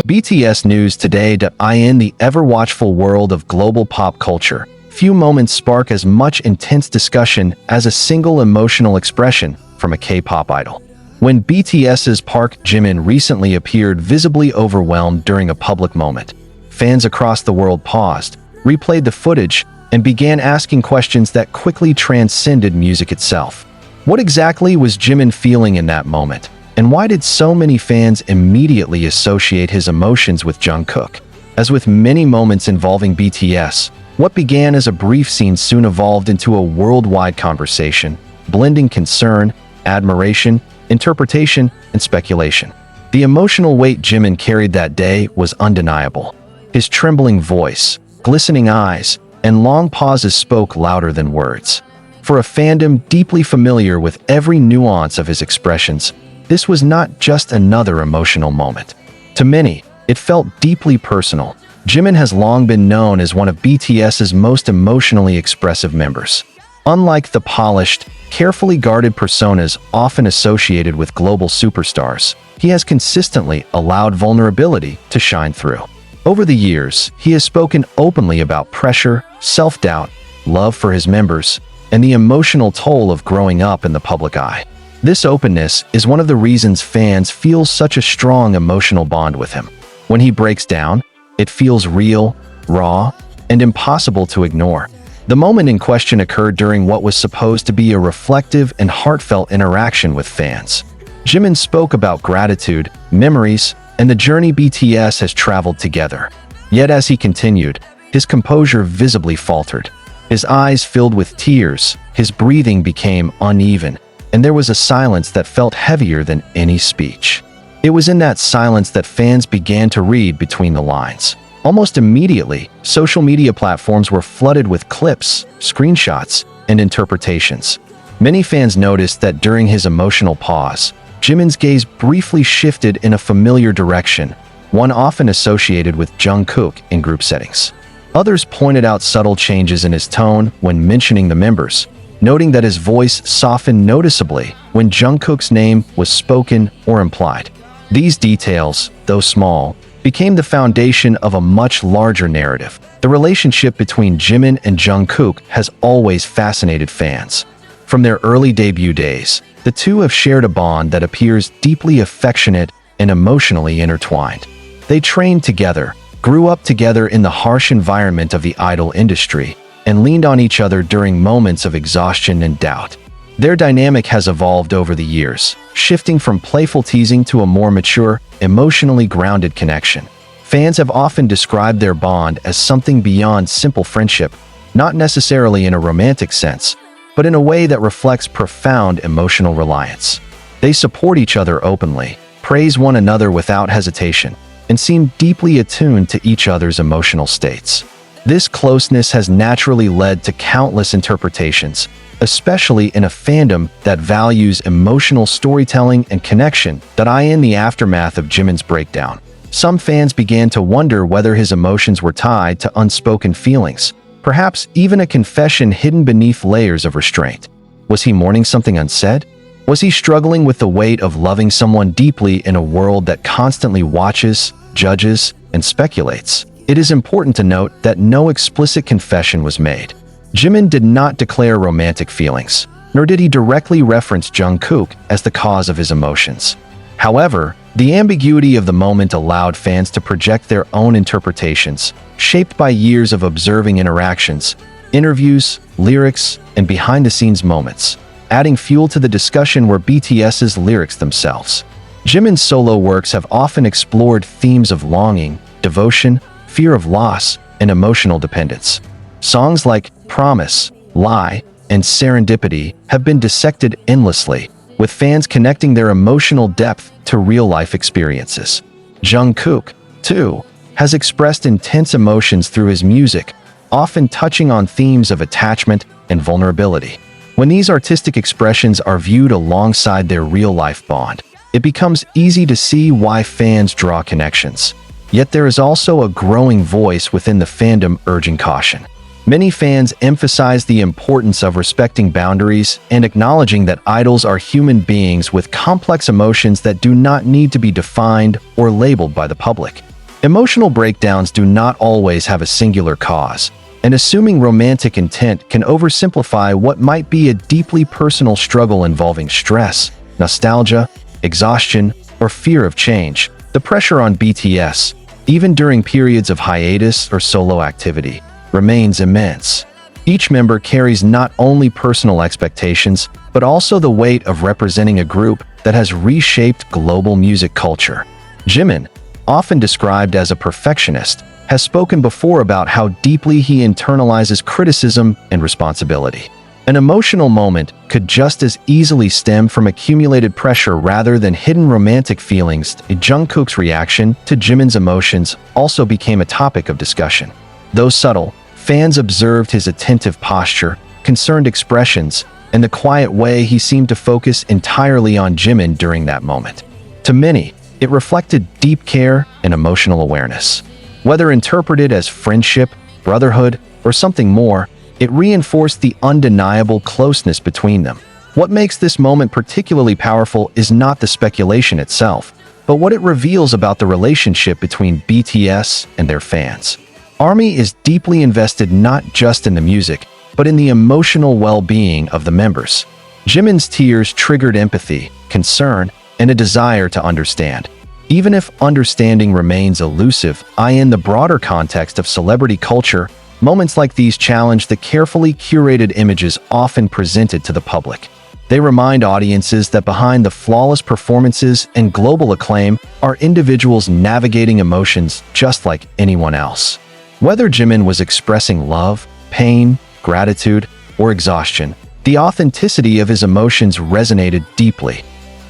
BTS news today.in the ever-watchful world of global pop culture. Few moments spark as much intense discussion as a single emotional expression from a K-pop idol. When BTS's Park Jimin recently appeared visibly overwhelmed during a public moment, fans across the world paused, replayed the footage, and began asking questions that quickly transcended music itself. What exactly was Jimin feeling in that moment? And why did so many fans immediately associate his emotions with Jungkook? As with many moments involving BTS, what began as a brief scene soon evolved into a worldwide conversation, blending concern, admiration, interpretation, and speculation. The emotional weight Jimin carried that day was undeniable. His trembling voice, glistening eyes, and long pauses spoke louder than words. For a fandom deeply familiar with every nuance of his expressions, this was not just another emotional moment. To many, it felt deeply personal. Jimin has long been known as one of BTS's most emotionally expressive members. Unlike the polished, carefully guarded personas often associated with global superstars, he has consistently allowed vulnerability to shine through. Over the years, he has spoken openly about pressure, self-doubt, love for his members, and the emotional toll of growing up in the public eye. This openness is one of the reasons fans feel such a strong emotional bond with him. When he breaks down, it feels real, raw, and impossible to ignore. The moment in question occurred during what was supposed to be a reflective and heartfelt interaction with fans. Jimin spoke about gratitude, memories, and the journey BTS has traveled together. Yet as he continued, his composure visibly faltered. His eyes filled with tears, his breathing became uneven, and there was a silence that felt heavier than any speech. It was in that silence that fans began to read between the lines. Almost immediately, social media platforms were flooded with clips, screenshots, and interpretations. Many fans noticed that during his emotional pause, Jimin's gaze briefly shifted in a familiar direction, one often associated with Jungkook in group settings. Others pointed out subtle changes in his tone when mentioning the members, noting that his voice softened noticeably when Jungkook's name was spoken or implied. These details, though small, became the foundation of a much larger narrative. The relationship between Jimin and Jungkook has always fascinated fans. From their early debut days, the two have shared a bond that appears deeply affectionate and emotionally intertwined. They trained together, grew up together in the harsh environment of the idol industry, and leaned on each other during moments of exhaustion and doubt. Their dynamic has evolved over the years, shifting from playful teasing to a more mature, emotionally grounded connection. Fans have often described their bond as something beyond simple friendship, not necessarily in a romantic sense, but in a way that reflects profound emotional reliance. They support each other openly, praise one another without hesitation, and seem deeply attuned to each other's emotional states. This closeness has naturally led to countless interpretations, especially in a fandom that values emotional storytelling and connection. In the aftermath of Jimin's breakdown, some fans began to wonder whether his emotions were tied to unspoken feelings, perhaps even a confession hidden beneath layers of restraint. Was he mourning something unsaid? Was he struggling with the weight of loving someone deeply in a world that constantly watches, judges, and speculates? It is important to note that no explicit confession was made. Jimin did not declare romantic feelings, nor did he directly reference Jungkook as the cause of his emotions. However, the ambiguity of the moment allowed fans to project their own interpretations, shaped by years of observing interactions, interviews, lyrics, and behind-the-scenes moments. Adding fuel to the discussion were BTS's lyrics themselves. Jimin's solo works have often explored themes of longing, devotion, fear of loss, and emotional dependence. Songs like Promise, Lie, and Serendipity have been dissected endlessly, with fans connecting their emotional depth to real-life experiences. Jungkook, too, has expressed intense emotions through his music, often touching on themes of attachment and vulnerability. When these artistic expressions are viewed alongside their real-life bond, it becomes easy to see why fans draw connections. Yet there is also a growing voice within the fandom urging caution. Many fans emphasize the importance of respecting boundaries and acknowledging that idols are human beings with complex emotions that do not need to be defined or labeled by the public. Emotional breakdowns do not always have a singular cause, and assuming romantic intent can oversimplify what might be a deeply personal struggle involving stress, nostalgia, exhaustion, or fear of change. The pressure on BTS, even during periods of hiatus or solo activity, remains immense. Each member carries not only personal expectations, but also the weight of representing a group that has reshaped global music culture. Jimin, often described as a perfectionist, has spoken before about how deeply he internalizes criticism and responsibility. An emotional moment could just as easily stem from accumulated pressure rather than hidden romantic feelings. Jungkook's reaction to Jimin's emotions also became a topic of discussion. Though subtle, fans observed his attentive posture, concerned expressions, and the quiet way he seemed to focus entirely on Jimin during that moment. To many, it reflected deep care and emotional awareness. Whether interpreted as friendship, brotherhood, or something more, it reinforced the undeniable closeness between them. What makes this moment particularly powerful is not the speculation itself, but what it reveals about the relationship between BTS and their fans. ARMY is deeply invested not just in the music, but in the emotional well-being of the members. Jimin's tears triggered empathy, concern, and a desire to understand. Even if understanding remains elusive, in the broader context of celebrity culture, moments like these challenge the carefully curated images often presented to the public. They remind audiences that behind the flawless performances and global acclaim are individuals navigating emotions just like anyone else. Whether Jimin was expressing love, pain, gratitude, or exhaustion, the authenticity of his emotions resonated deeply.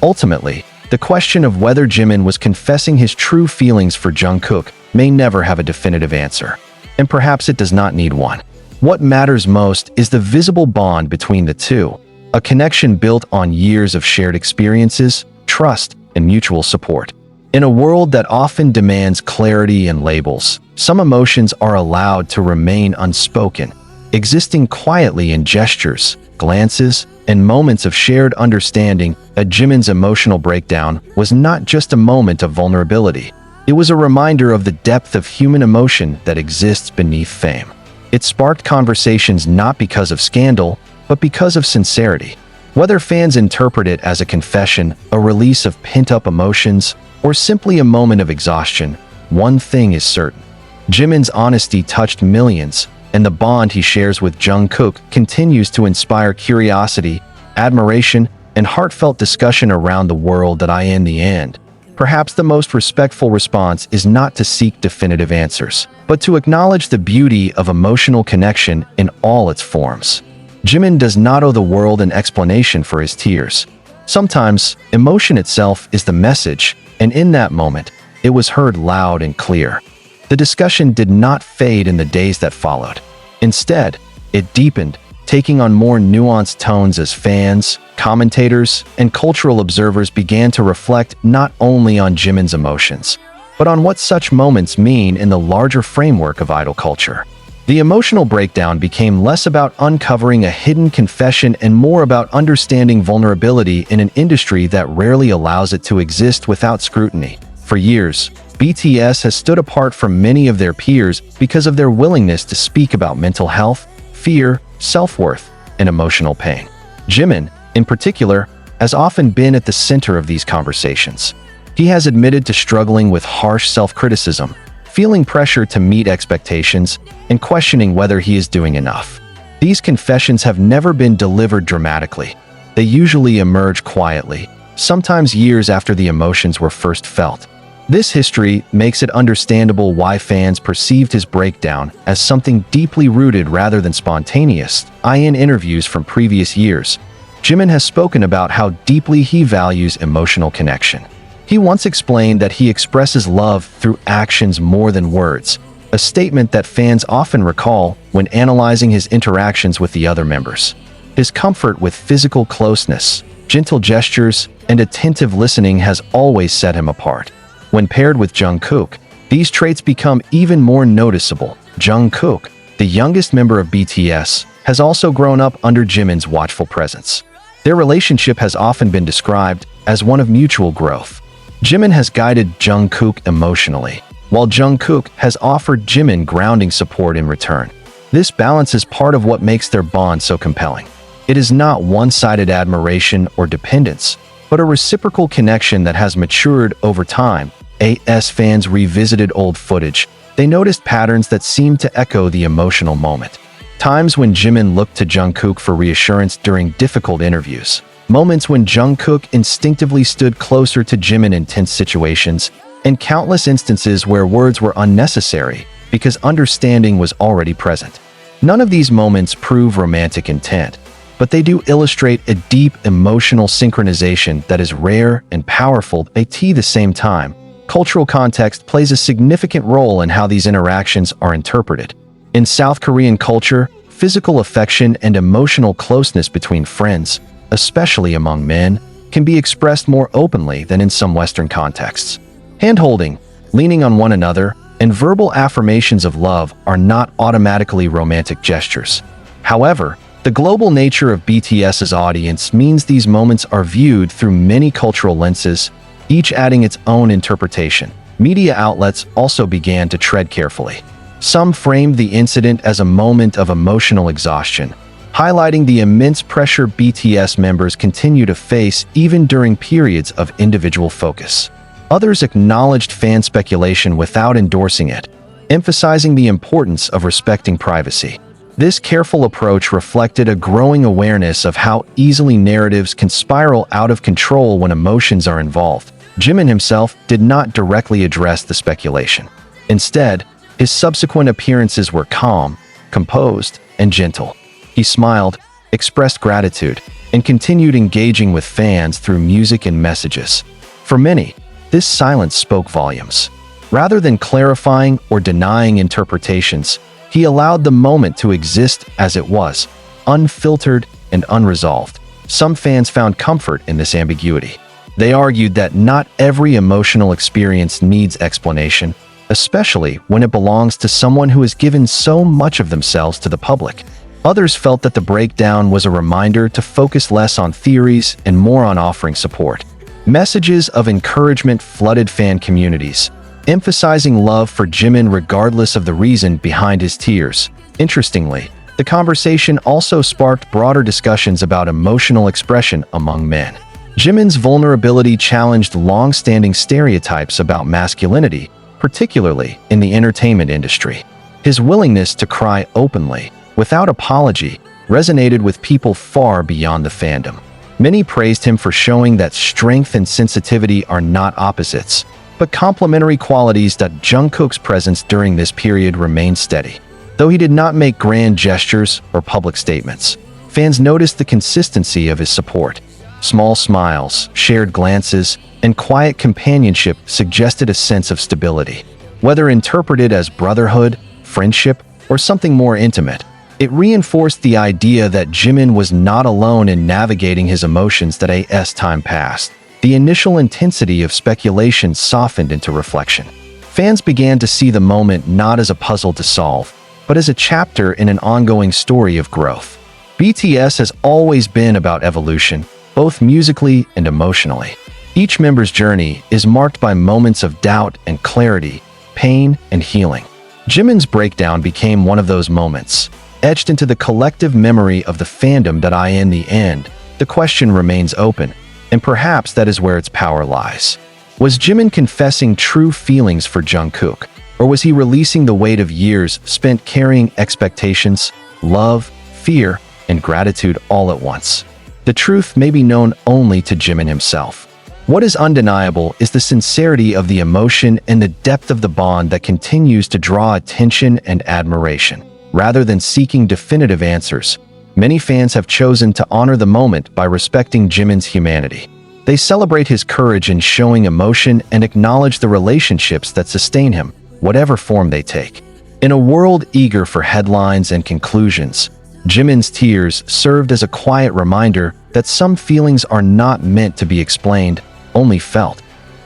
Ultimately, the question of whether Jimin was confessing his true feelings for Jungkook may never have a definitive answer. And perhaps it does not need one. What matters most is the visible bond between the two, a connection built on years of shared experiences, trust, and mutual support. In a world that often demands clarity and labels, some emotions are allowed to remain unspoken, existing quietly in gestures, glances, and moments of shared understanding. Jimin's emotional breakdown was not just a moment of vulnerability. It was a reminder of the depth of human emotion that exists beneath fame. It sparked conversations not because of scandal, but because of sincerity. Whether fans interpret it as a confession, a release of pent-up emotions, or simply a moment of exhaustion, one thing is certain. Jimin's honesty touched millions, and the bond he shares with Jungkook continues to inspire curiosity, admiration, and heartfelt discussion around the world. In the end, perhaps the most respectful response is not to seek definitive answers, but to acknowledge the beauty of emotional connection in all its forms. Jimin does not owe the world an explanation for his tears. Sometimes, emotion itself is the message, and in that moment, it was heard loud and clear. The discussion did not fade in the days that followed. Instead, it deepened, taking on more nuanced tones as fans, commentators, and cultural observers began to reflect not only on Jimin's emotions, but on what such moments mean in the larger framework of idol culture. The emotional breakdown became less about uncovering a hidden confession and more about understanding vulnerability in an industry that rarely allows it to exist without scrutiny. For years, BTS has stood apart from many of their peers because of their willingness to speak about mental health, fear, self-worth, and emotional pain. Jimin, in particular, has often been at the center of these conversations. He has admitted to struggling with harsh self-criticism, feeling pressure to meet expectations, and questioning whether he is doing enough. These confessions have never been delivered dramatically. They usually emerge quietly, sometimes years after the emotions were first felt. This history makes it understandable why fans perceived his breakdown as something deeply rooted rather than spontaneous. In interviews from previous years, Jimin has spoken about how deeply he values emotional connection. He once explained that he expresses love through actions more than words, a statement that fans often recall when analyzing his interactions with the other members. His comfort with physical closeness, gentle gestures, and attentive listening has always set him apart. When paired with Jungkook, these traits become even more noticeable. Jungkook, the youngest member of BTS, has also grown up under Jimin's watchful presence. Their relationship has often been described as one of mutual growth. Jimin has guided Jungkook emotionally, while Jungkook has offered Jimin grounding support in return. This balance is part of what makes their bond so compelling. It is not one-sided admiration or dependence, but a reciprocal connection that has matured over time. As fans revisited old footage, they noticed patterns that seemed to echo the emotional moment. Times when Jimin looked to Jungkook for reassurance during difficult interviews. Moments when Jungkook instinctively stood closer to Jimin in tense situations, and countless instances where words were unnecessary because understanding was already present. None of these moments prove romantic intent, but they do illustrate a deep emotional synchronization that is rare and powerful at the same time. Cultural context plays a significant role in how these interactions are interpreted. In South Korean culture, physical affection and emotional closeness between friends, especially among men, can be expressed more openly than in some Western contexts. Hand-holding, leaning on one another, and verbal affirmations of love are not automatically romantic gestures. However, the global nature of BTS's audience means these moments are viewed through many cultural lenses, each adding its own interpretation. Media outlets also began to tread carefully. Some framed the incident as a moment of emotional exhaustion, highlighting the immense pressure BTS members continue to face even during periods of individual focus. Others acknowledged fan speculation without endorsing it, emphasizing the importance of respecting privacy. This careful approach reflected a growing awareness of how easily narratives can spiral out of control when emotions are involved. Jimin himself did not directly address the speculation. Instead, his subsequent appearances were calm, composed, and gentle. He smiled, expressed gratitude, and continued engaging with fans through music and messages. For many, this silence spoke volumes. Rather than clarifying or denying interpretations, he allowed the moment to exist as it was, unfiltered and unresolved. Some fans found comfort in this ambiguity. They argued that not every emotional experience needs explanation, especially when it belongs to someone who has given so much of themselves to the public. Others felt that the breakdown was a reminder to focus less on theories and more on offering support. Messages of encouragement flooded fan communities, emphasizing love for Jimin regardless of the reason behind his tears. Interestingly, the conversation also sparked broader discussions about emotional expression among men. Jimin's vulnerability challenged long-standing stereotypes about masculinity, particularly in the entertainment industry. His willingness to cry openly, without apology, resonated with people far beyond the fandom. Many praised him for showing that strength and sensitivity are not opposites, but complementary qualities. That Jungkook's presence during this period remained steady. Though he did not make grand gestures or public statements, fans noticed the consistency of his support. Small smiles, shared glances, and quiet companionship suggested a sense of stability. Whether interpreted as brotherhood, friendship, or something more intimate, it reinforced the idea that Jimin was not alone in navigating his emotions. That as time passed, the initial intensity of speculation softened into reflection. Fans began to see the moment not as a puzzle to solve, but as a chapter in an ongoing story of growth. BTS has always been about evolution, both musically and emotionally. Each member's journey is marked by moments of doubt and clarity, pain and healing. Jimin's breakdown became one of those moments, etched into the collective memory of the fandom. That in the end, the question remains open, and perhaps that is where its power lies. Was Jimin confessing true feelings for Jungkook, or was he releasing the weight of years spent carrying expectations, love, fear, and gratitude all at once? The truth may be known only to Jimin himself. What is undeniable is the sincerity of the emotion and the depth of the bond that continues to draw attention and admiration. Rather than seeking definitive answers, many fans have chosen to honor the moment by respecting Jimin's humanity. They celebrate his courage in showing emotion and acknowledge the relationships that sustain him, whatever form they take. In a world eager for headlines and conclusions, Jimin's tears served as a quiet reminder that some feelings are not meant to be explained, only felt.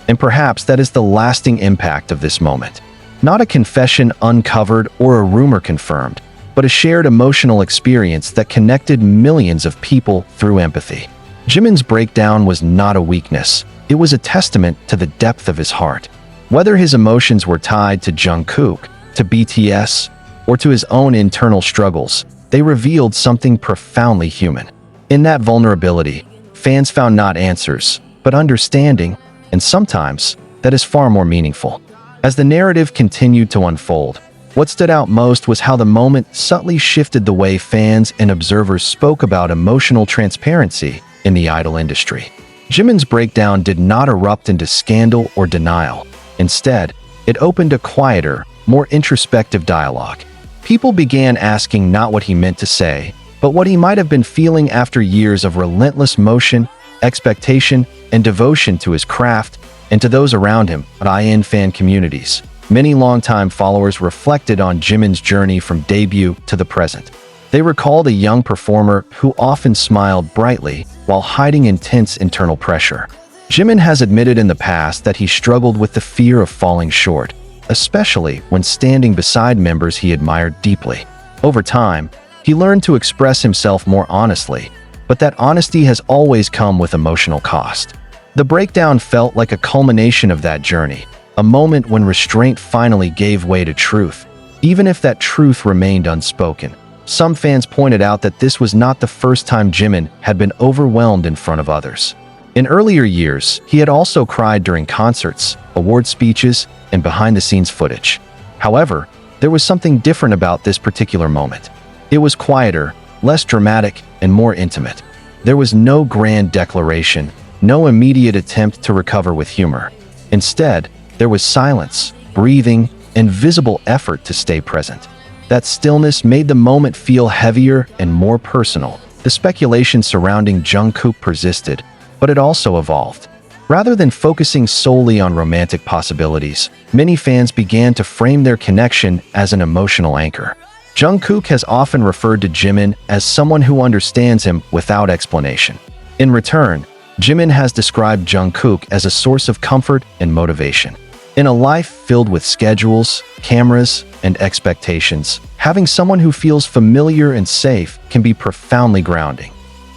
And perhaps that is the lasting impact of this moment. Not a confession uncovered or a rumor confirmed, but a shared emotional experience that connected millions of people through empathy. Jimin's breakdown was not a weakness. It was a testament to the depth of his heart. Whether his emotions were tied to Jungkook, to BTS, or to his own internal struggles, they revealed something profoundly human. In that vulnerability, fans found not answers, but understanding, and sometimes, that is far more meaningful. As the narrative continued to unfold, what stood out most was how the moment subtly shifted the way fans and observers spoke about emotional transparency in the idol industry. Jimin's breakdown did not erupt into scandal or denial. Instead, it opened a quieter, more introspective dialogue. People began asking not what he meant to say, but what he might have been feeling after years of relentless motion, expectation, and devotion to his craft and to those around him. In fan communities, many longtime followers reflected on Jimin's journey from debut to the present. They recalled a young performer who often smiled brightly while hiding intense internal pressure. Jimin has admitted in the past that he struggled with the fear of falling short, especially when standing beside members he admired deeply. Over time, he learned to express himself more honestly, but that honesty has always come with emotional cost. The breakdown felt like a culmination of that journey, a moment when restraint finally gave way to truth, even if that truth remained unspoken. Some fans pointed out that this was not the first time Jimin had been overwhelmed in front of others. In earlier years, he had also cried during concerts, award speeches, and behind-the-scenes footage. However, there was something different about this particular moment. It was quieter, less dramatic, and more intimate. There was no grand declaration, no immediate attempt to recover with humor. Instead, there was silence, breathing, and visible effort to stay present. That stillness made the moment feel heavier and more personal. The speculation surrounding Jungkook persisted, but it also evolved. Rather than focusing solely on romantic possibilities, many fans began to frame their connection as an emotional anchor. Jungkook has often referred to Jimin as someone who understands him without explanation. In return, Jimin has described Jungkook as a source of comfort and motivation. In a life filled with schedules, cameras, and expectations, having someone who feels familiar and safe can be profoundly grounding.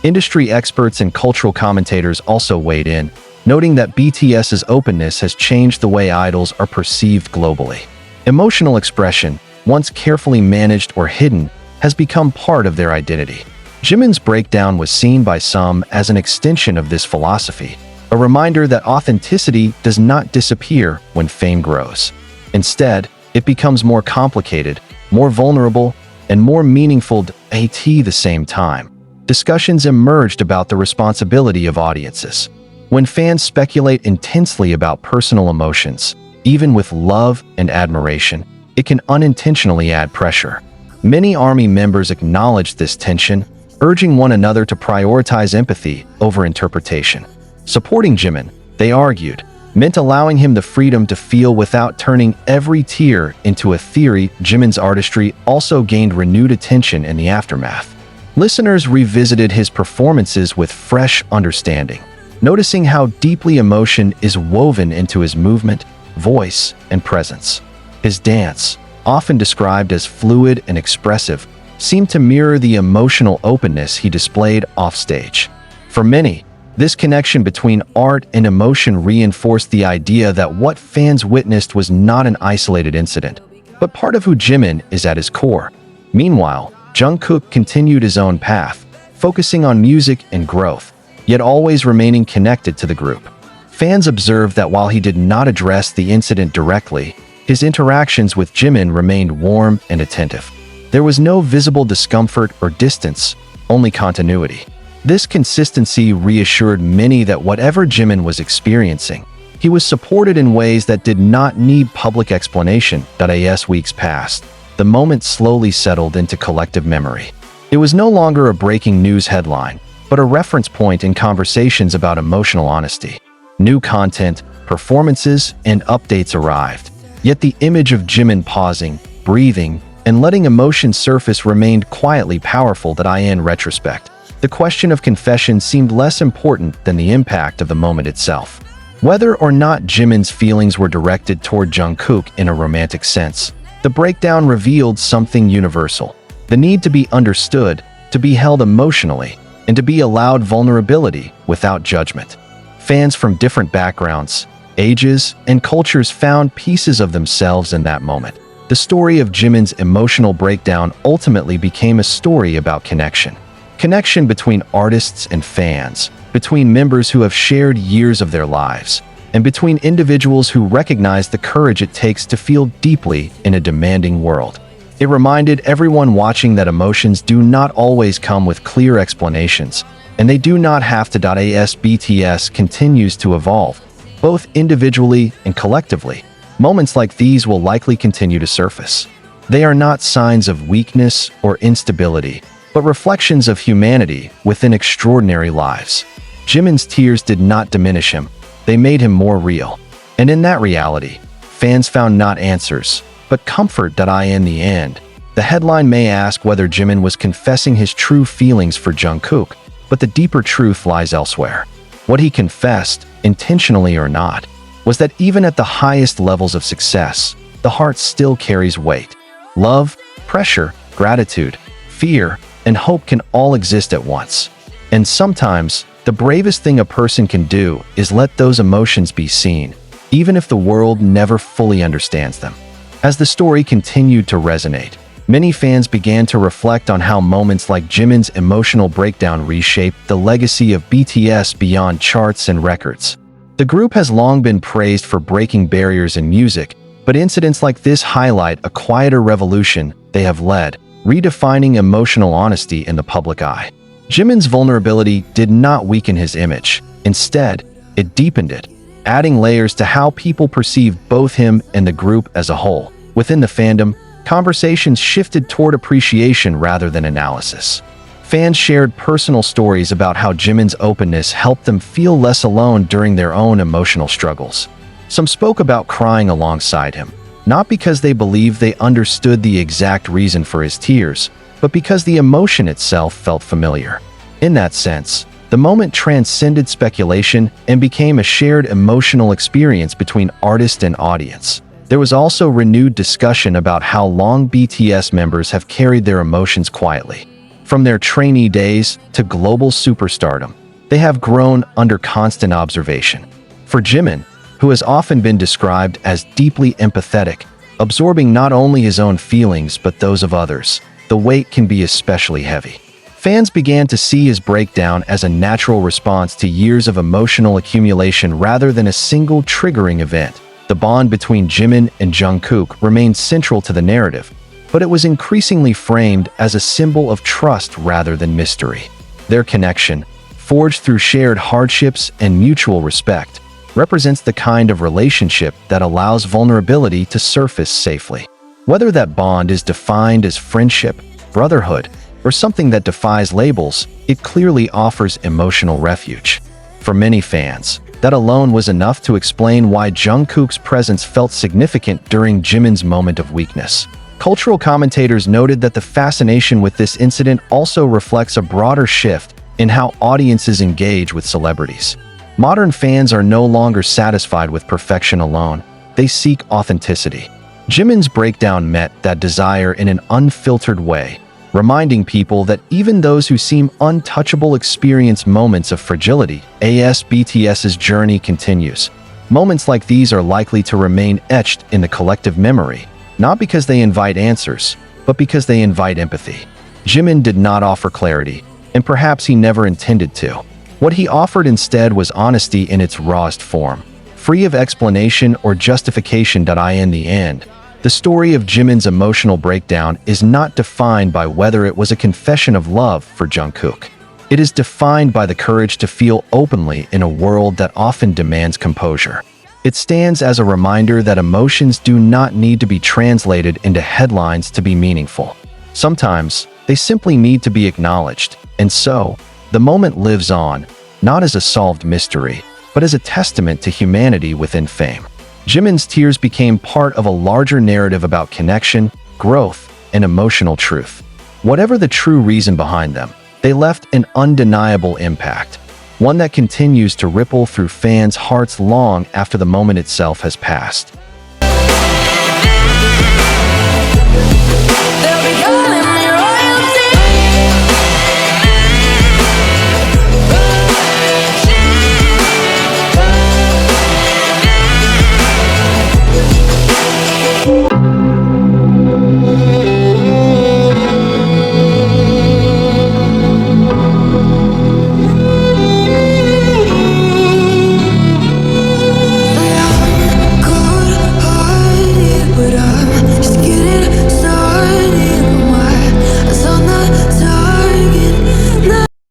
Industry experts and cultural commentators also weighed in, noting that BTS's openness has changed the way idols are perceived globally. Emotional expression, once carefully managed or hidden, has become part of their identity. Jimin's breakdown was seen by some as an extension of this philosophy, a reminder that authenticity does not disappear when fame grows. Instead, it becomes more complicated, more vulnerable, and more meaningful at the same time. Discussions emerged about the responsibility of audiences. When fans speculate intensely about personal emotions, even with love and admiration, it can unintentionally add pressure. Many ARMY members acknowledged this tension, urging one another to prioritize empathy over interpretation. Supporting Jimin, they argued, meant allowing him the freedom to feel without turning every tear into a theory. Jimin's artistry also gained renewed attention in the aftermath. Listeners revisited his performances with fresh understanding, noticing how deeply emotion is woven into his movement, voice, and presence. His dance, often described as fluid and expressive, seemed to mirror the emotional openness he displayed offstage. For many, this connection between art and emotion reinforced the idea that what fans witnessed was not an isolated incident, but part of who Jimin is at his core. Meanwhile, Jungkook continued his own path, focusing on music and growth, yet always remaining connected to the group. Fans observed that while he did not address the incident directly, his interactions with Jimin remained warm and attentive. There was no visible discomfort or distance, only continuity. This consistency reassured many that whatever Jimin was experiencing, he was supported in ways that did not need public explanation. As weeks passed, the moment slowly settled into collective memory. It was no longer a breaking news headline, but a reference point in conversations about emotional honesty. New content, performances, and updates arrived. Yet the image of Jimin pausing, breathing, and letting emotion surface remained quietly powerful. In retrospect, the question of confession seemed less important than the impact of the moment itself. Whether or not Jimin's feelings were directed toward Jungkook in a romantic sense, the breakdown revealed something universal: the need to be understood, to be held emotionally, and to be allowed vulnerability without judgment. Fans from different backgrounds, ages, and cultures found pieces of themselves in that moment. The story of Jimin's emotional breakdown ultimately became a story about connection. Connection between artists and fans, between members who have shared years of their lives, and between individuals who recognize the courage it takes to feel deeply in a demanding world. It reminded everyone watching that emotions do not always come with clear explanations, and they do not have to. As BTS continues to evolve, both individually and collectively, moments like these will likely continue to surface. They are not signs of weakness or instability, but reflections of humanity within extraordinary lives. Jimin's tears did not diminish him, they made him more real. And in that reality, fans found not answers, but comfort. In the end, the headline may ask whether Jimin was confessing his true feelings for Jungkook, but the deeper truth lies elsewhere. What he confessed, intentionally or not, was that even at the highest levels of success, the heart still carries weight. Love, pressure, gratitude, fear, and hope can all exist at once. And sometimes, the bravest thing a person can do is let those emotions be seen, even if the world never fully understands them. As the story continued to resonate, many fans began to reflect on how moments like Jimin's emotional breakdown reshaped the legacy of BTS beyond charts and records. The group has long been praised for breaking barriers in music, but incidents like this highlight a quieter revolution they have led, redefining emotional honesty in the public eye. Jimin's vulnerability did not weaken his image. Instead, it deepened it, adding layers to how people perceive both him and the group as a whole. Within the fandom, conversations shifted toward appreciation rather than analysis. Fans shared personal stories about how Jimin's openness helped them feel less alone during their own emotional struggles. Some spoke about crying alongside him, not because they believed they understood the exact reason for his tears, but because the emotion itself felt familiar. In that sense, the moment transcended speculation and became a shared emotional experience between artist and audience. There was also renewed discussion about how long BTS members have carried their emotions quietly. From their trainee days to global superstardom, they have grown under constant observation. For Jimin, who has often been described as deeply empathetic, absorbing not only his own feelings but those of others, the weight can be especially heavy. Fans began to see his breakdown as a natural response to years of emotional accumulation rather than a single triggering event. The bond between Jimin and Jungkook remained central to the narrative, but it was increasingly framed as a symbol of trust rather than mystery. Their connection, forged through shared hardships and mutual respect, represents the kind of relationship that allows vulnerability to surface safely. Whether that bond is defined as friendship, brotherhood, or something that defies labels, it clearly offers emotional refuge. For many fans, that alone was enough to explain why Jungkook's presence felt significant during Jimin's moment of weakness. Cultural commentators noted that the fascination with this incident also reflects a broader shift in how audiences engage with celebrities. Modern fans are no longer satisfied with perfection alone, they seek authenticity. Jimin's breakdown met that desire in an unfiltered way, reminding people that even those who seem untouchable experience moments of fragility. As BTS's journey continues, moments like these are likely to remain etched in the collective memory, not because they invite answers, but because they invite empathy. Jimin did not offer clarity, and perhaps he never intended to. What he offered instead was honesty in its rawest form, free of explanation or justification. In the end, the story of Jimin's emotional breakdown is not defined by whether it was a confession of love for Jungkook. It is defined by the courage to feel openly in a world that often demands composure. It stands as a reminder that emotions do not need to be translated into headlines to be meaningful. Sometimes, they simply need to be acknowledged, and so, the moment lives on, not as a solved mystery, but as a testament to humanity within fame. Jimin's tears became part of a larger narrative about connection, growth, and emotional truth. Whatever the true reason behind them, they left an undeniable impact, one that continues to ripple through fans' hearts long after the moment itself has passed.